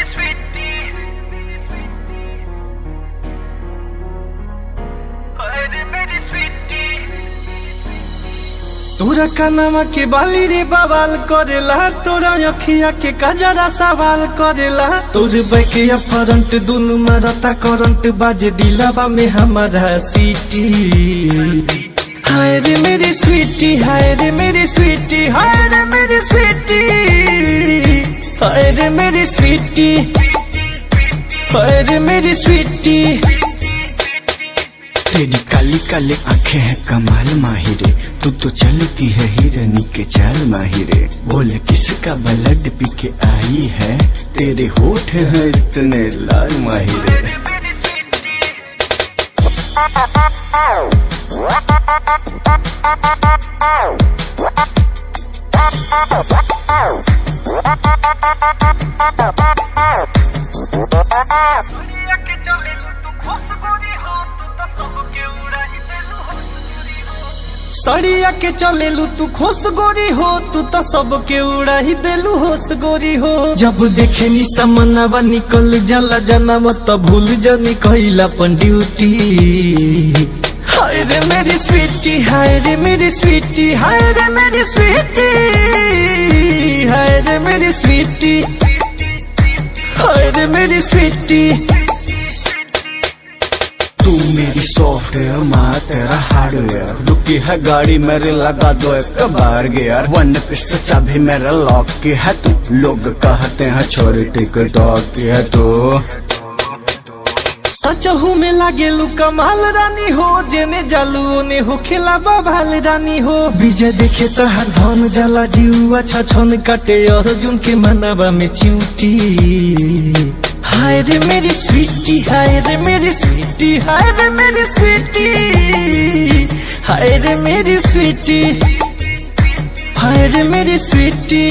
Sweetie, अरे मेरी sweetie. तोरा कानमा के बाली रे बवाल करेला, तोरा अखिया के कजरा सवाल करेला। तोर बैकिया फ्रंट दुनु मरता करंट बाजे दिलवा में हमारा सीटी। हाय रे मेरी स्वीटी, हाय रे मेरी स्वीटी, हाय रे मेरी स्वीटी, हाय रे मेरी स्वीटी, हाय रे मेरी स्वीटी। तेरी काली काली आंखें हैं कमाल माहिरे, तू तो चलती है हिरनी के चाल माहिरे। बोले किसका ब्लड पी के आई है, तेरे होठ हैं इतने लाल माहिरे। दुनिया के चले तू खुश गोरी हो, तू तो सबके उड़ाही देलू होश गोरी हो। सड़िया के चलेलू तू खुश गोरी हो, तू तो सबके उड़ाही देलू होश गोरी हो। जब देखे नी समनवा निकल जाला जनम तो भूल जानी कहिला अपन ड्यूटी। हाय रे मेरी स्वीटी, हाय रे मेरी स्वीटी, हाय रे मेरी स्वीटी, हाय रे मेरी स्वीटी, हाय रे मेरी स्वीटी। तू मेरी सॉफ्टवेयर माँ तेरा हार्डवेयर, रुकी है गाड़ी मेरे लगा दो एक बार गियर। वन पीस चाबी मेरा लॉक की है तू, लोग कहते हैं छोरी टिकटॉक की है तू। सचहू में लागेलू कमाल रानी हो, जेने जालू ओने हो खेला बाभाल रानी हो। विजय देखे तो हर धन जला जीवा छछन काटे अर्जुन के मनवा में चिंटी। हाय रे मेरी स्वीटी, हाय रे मेरी स्वीटी, हाय रे मेरी स्वीटी, हाय रे मेरी स्वीटी, हाय रे मेरी स्वीटी।